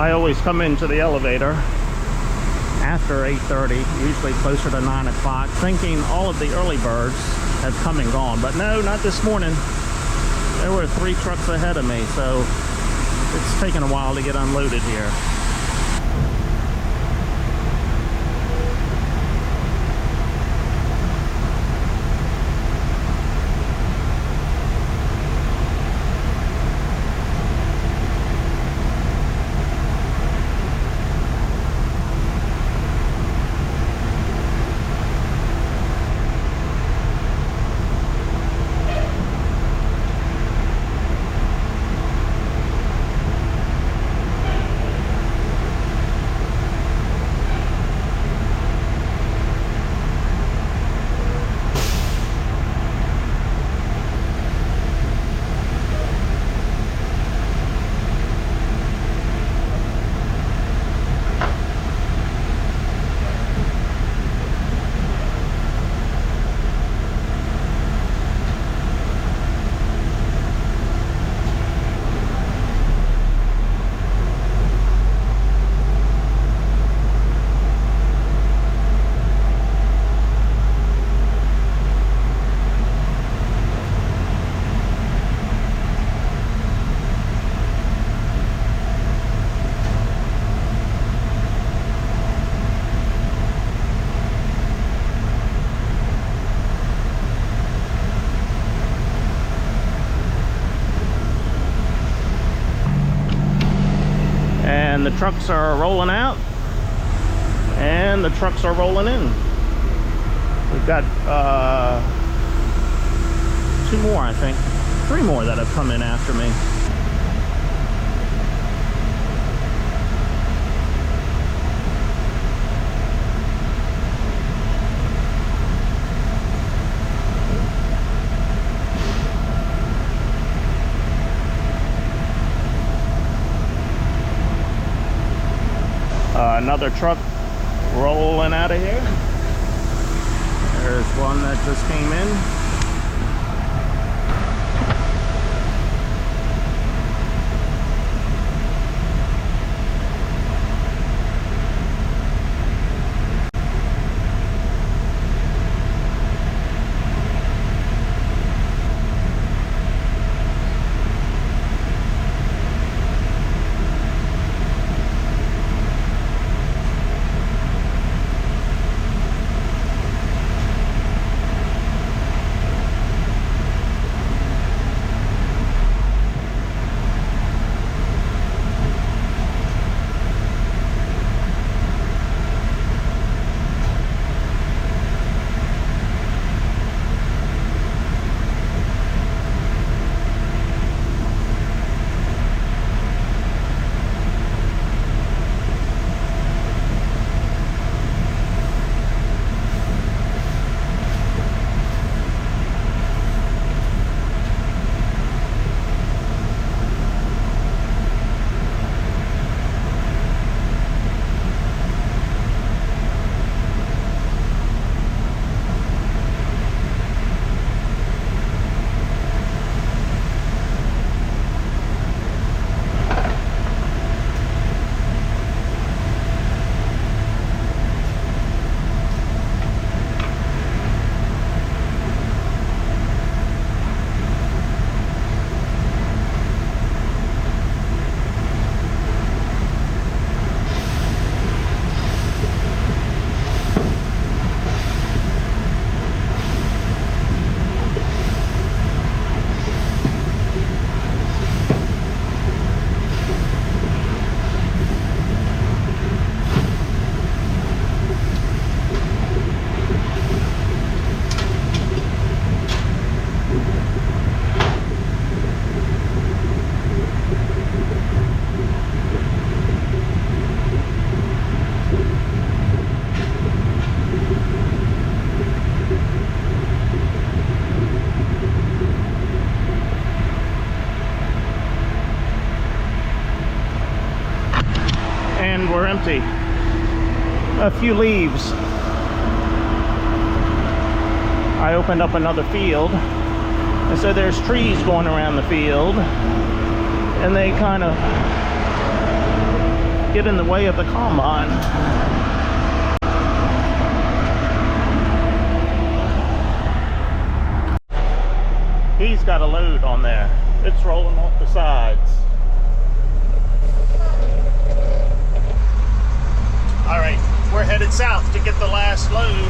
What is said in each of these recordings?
I always come into the elevator after 8:30, usually closer to 9 o'clock, thinking all of the early birds have come and gone. But no, not this morning. There were 3 trucks ahead of me, so it's taken a while to get unloaded here. And the trucks are rolling out, and the trucks are rolling in. We've got 2 more, I think, 3 more that have come in after me. Another truck rolling out of here. There's one that just came in. Were empty. A few leaves. I opened up another field, and so there's trees going around the field, and they kind of get in the way of the combine. He's got a load on there. It's rolling off the sides. All right, we're headed south to get the last load.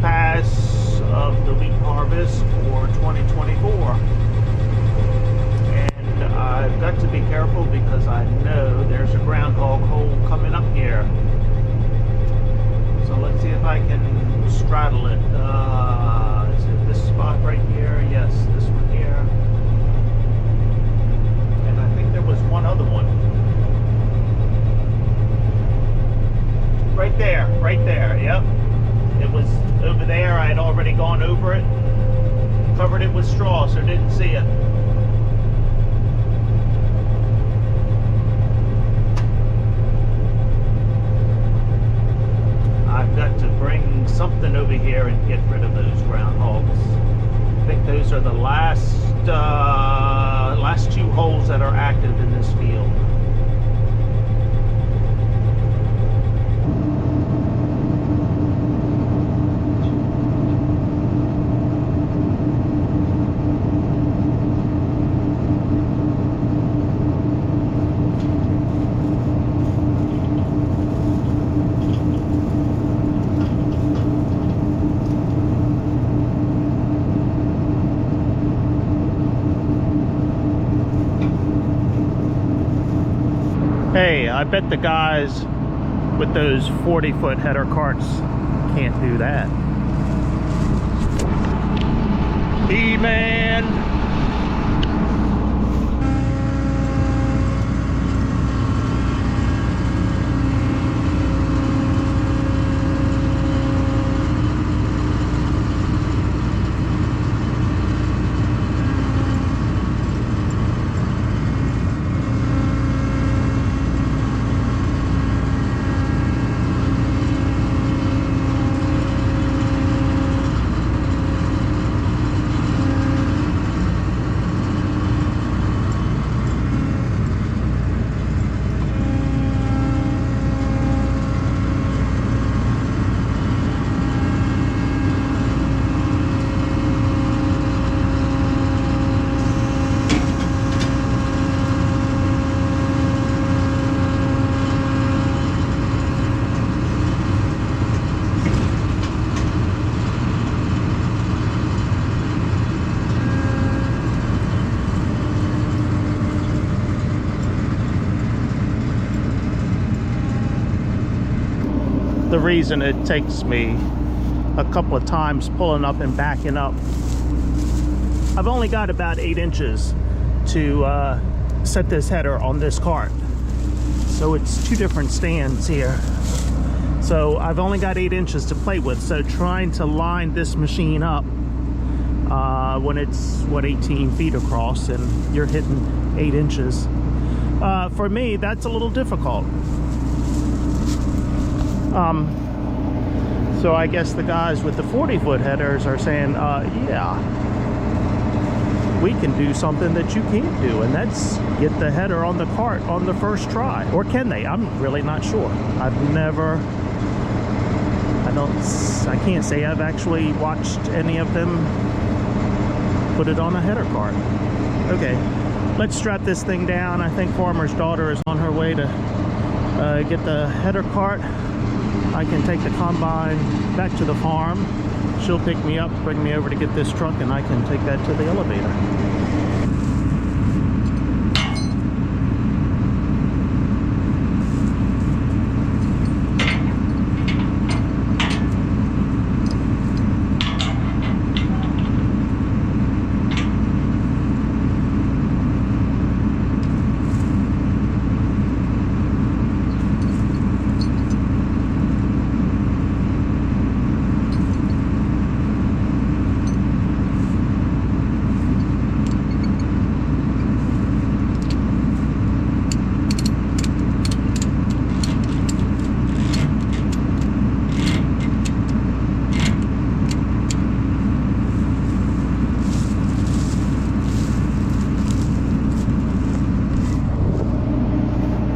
Pass of the wheat harvest for 2024, and I've got to be careful because I know there's a groundhog hole coming up here, so let's see if I can straddle it. Is it this spot right here? Yes, this one here, and I think there was one other one right there, yep. It was over there. I had already gone over it, covered it with straw, so didn't see it. I've got to bring something over here and get rid of those groundhogs. I think those are the last two holes that are active in this field. Hey, I bet the guys with those 40-foot header carts can't do that. E-man! The reason it takes me a couple of times pulling up and backing up, I've only got about 8 inches to set this header on this cart. So it's 2 different stands here. So I've only got 8 inches to play with. So trying to line this machine up when it's, what, 18 feet across and you're hitting 8 inches. For me, that's a little difficult. So I guess the guys with the 40-foot headers are saying, yeah, we can do something that you can't do, and that's get the header on the cart on the first try. Or can they? I'm really not sure. I've never, I can't say I've actually watched any of them put it on a header cart. Okay, let's strap this thing down. I think Farmer's daughter is on her way to get the header cart I can take the combine back to the farm. She'll pick me up, bring me over to get this truck, and I can take that to the elevator.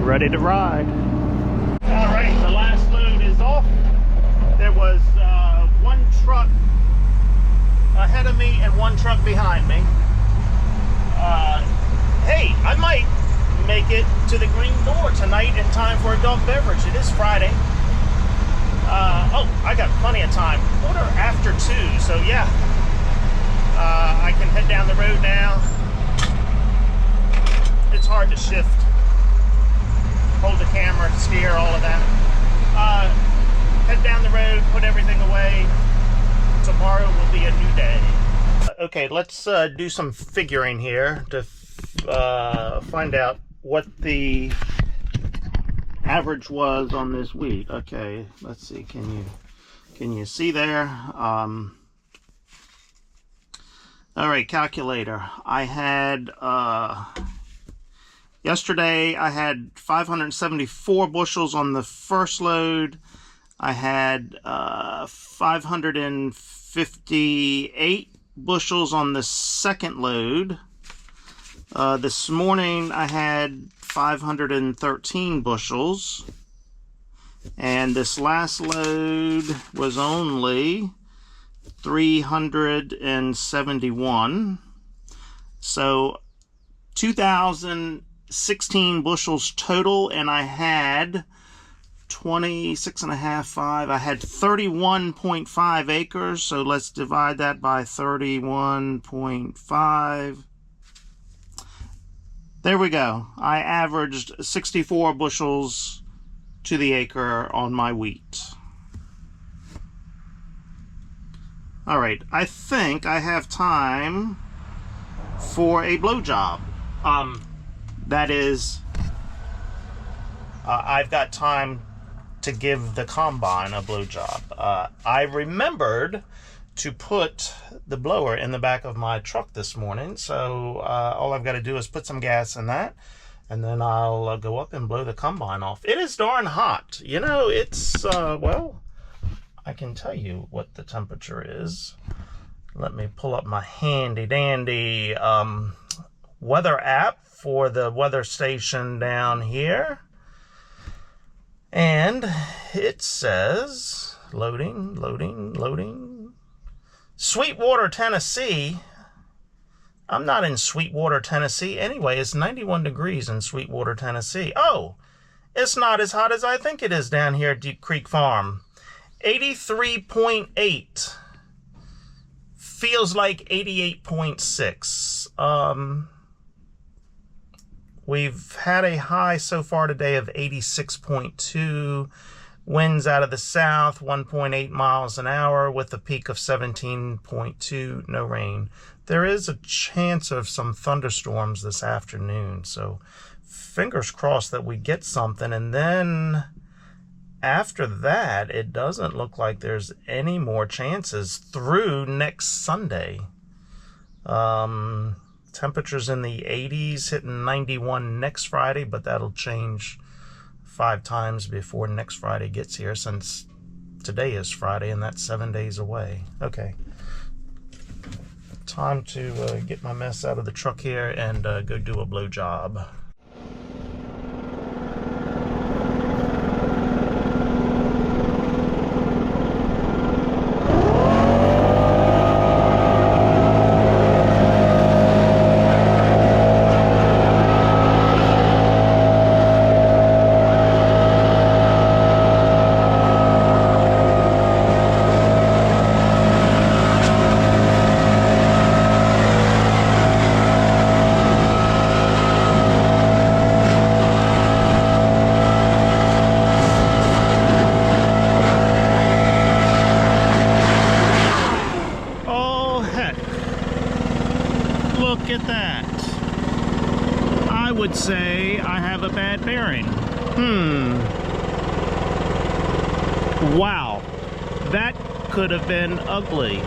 Ready to ride. All right, the last load is off. There was one truck ahead of me and one truck behind me. Hey, I might make it to the green door tonight in time for adult beverage. It is Friday. Oh, I got plenty of time. 2:15, so yeah. I can head down the road now. It's hard to shift, hold the camera, steer, all of that. Head down the road, put everything away. Tomorrow will be a new day. Okay, let's do some figuring here to find out what the average was on this week. Okay, let's see. Can you see there? All right, calculator. I had yesterday I had 574 bushels on the first load. I had 558 bushels on the second load. This morning I had 513 bushels. And this last load was only 371. So 2,016 bushels total, and I had 26.5. I had 31.5 acres, so let's divide that by 31.5. There we go. I averaged 64 bushels to the acre on my wheat. All right, I think I have time for a blowjob. That is, I've got time to give the combine a blowjob. I remembered to put the blower in the back of my truck this morning, so all I've got to do is put some gas in that, and then I'll go up and blow the combine off. It is darn hot. You know, it's, well, I can tell you what the temperature is. Let me pull up my handy dandy weather app for the weather station down here. And it says, loading. Sweetwater, Tennessee. I'm not in Sweetwater, Tennessee. Anyway, it's 91 degrees in Sweetwater, Tennessee. Oh, it's not as hot as I think it is down here at Deep Creek Farm. 83.8. Feels like 88.6. We've had a high so far today of 86.2. Winds out of the south, 1.8 miles an hour with a peak of 17.2. No rain. There is a chance of some thunderstorms this afternoon, so fingers crossed that we get something. And then after that, it doesn't look like there's any more chances through next Sunday. Temperatures in the 80s, hitting 91 next Friday, but that'll change 5 times before next Friday gets here, since today is Friday and that's 7 days away. Okay. Time to get my mess out of the truck here and go do a blow job. have a bad bearing. Wow, that could have been ugly.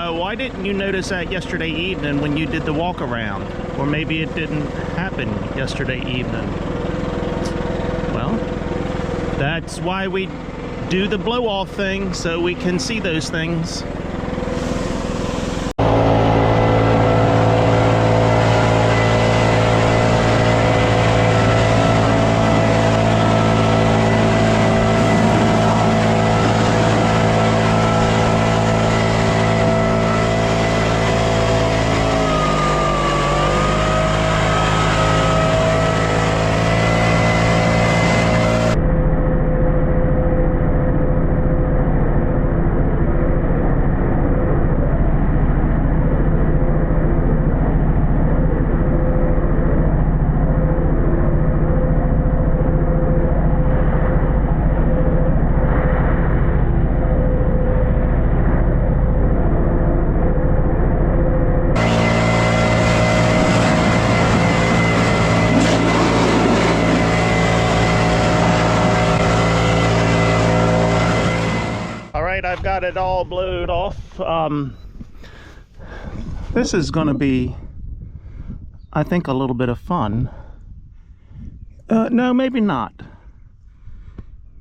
Why didn't you notice that yesterday evening when you did the walk around? Or maybe it didn't happen yesterday evening. Well, that's why we do the blow off thing, so we can see those things. I've got it all blowed off. This is going to be, I think, a little bit of fun. No, maybe not.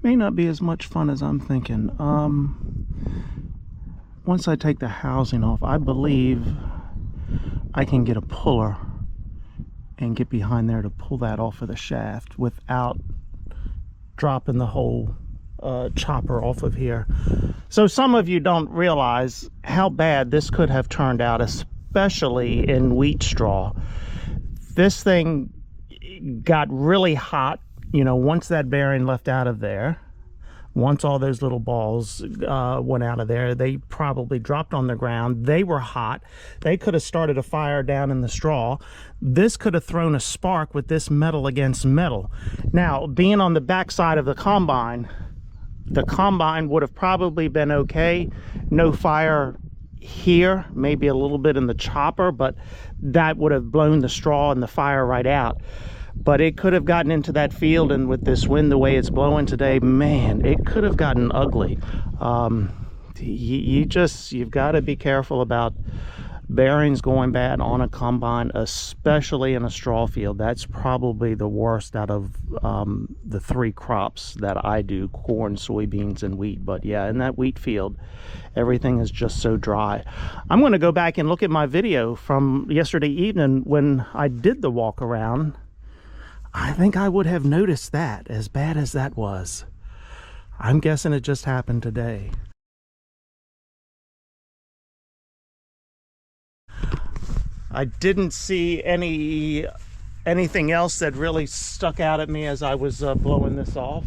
May not be as much fun as I'm thinking. Once I take the housing off, I believe I can get a puller and get behind there to pull that off of the shaft without dropping the whole chopper off of here. So some of you don't realize how bad this could have turned out, especially in wheat straw. This thing got really hot, you know, once that bearing left out of there. Once all those little balls went out of there, they probably dropped on the ground. They were hot. They could have started a fire down in the straw. This could have thrown a spark with this metal against metal. Now, being on the back side of the combine would have probably been okay. No fire here, maybe a little bit in the chopper, but that would have blown the straw and the fire right out. But it could have gotten into that field, and with this wind the way it's blowing today, man, it could have gotten ugly. You've got to be careful about bearings going bad on a combine, especially in a straw field. That's probably the worst out of the three crops that I do: corn, soybeans, and wheat. But yeah, in that wheat field, everything is just so dry. I'm going to go back and look at my video from yesterday evening when I did the walk around. I think I would have noticed that, as bad as that was. I'm guessing it just happened today. I didn't see anything else that really stuck out at me as I was blowing this off.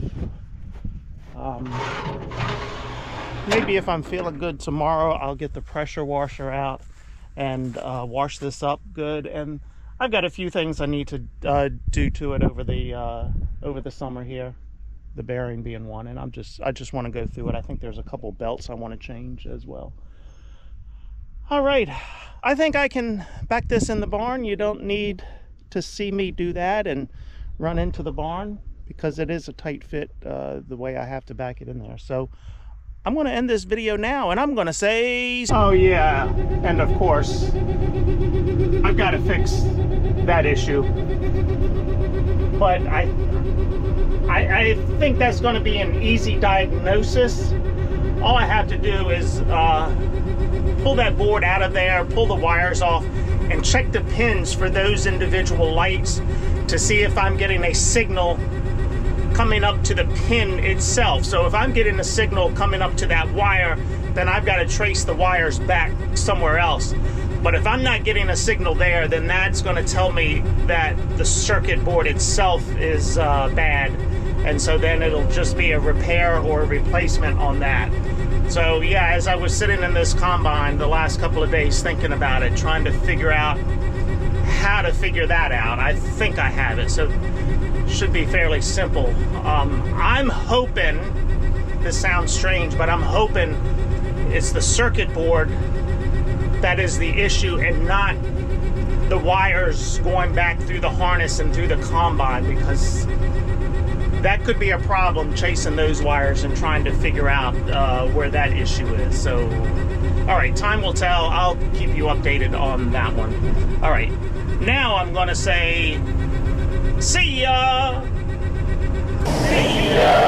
Maybe if I'm feeling good tomorrow, I'll get the pressure washer out and wash this up good. And I've got a few things I need to do to it over the summer here, the bearing being one. And I just want to go through it. I think there's a couple belts I want to change as well. All right, I think I can back this in the barn. You don't need to see me do that and run into the barn, because it is a tight fit the way I have to back it in there. So I'm going to end this video now, and I'm going to say, oh yeah, and of course I've got to fix that issue. But I think that's going to be an easy diagnosis. All I have to do is pull that board out of there, pull the wires off, and check the pins for those individual lights to see if I'm getting a signal coming up to the pin itself. So if I'm getting a signal coming up to that wire, then I've got to trace the wires back somewhere else. But if I'm not getting a signal there, then that's going to tell me that the circuit board itself is bad. And so then it'll just be a repair or a replacement on that. So yeah, as I was sitting in this combine the last couple of days thinking about it, trying to figure out how to figure that out, I think I have it. So it should be fairly simple. I'm hoping, this sounds strange, but I'm hoping it's the circuit board that is the issue and not the wires going back through the harness and through the combine, because that could be a problem, chasing those wires and trying to figure out where that issue is. So, all right, time will tell. I'll keep you updated on that one. All right, now I'm gonna say, see ya! See ya!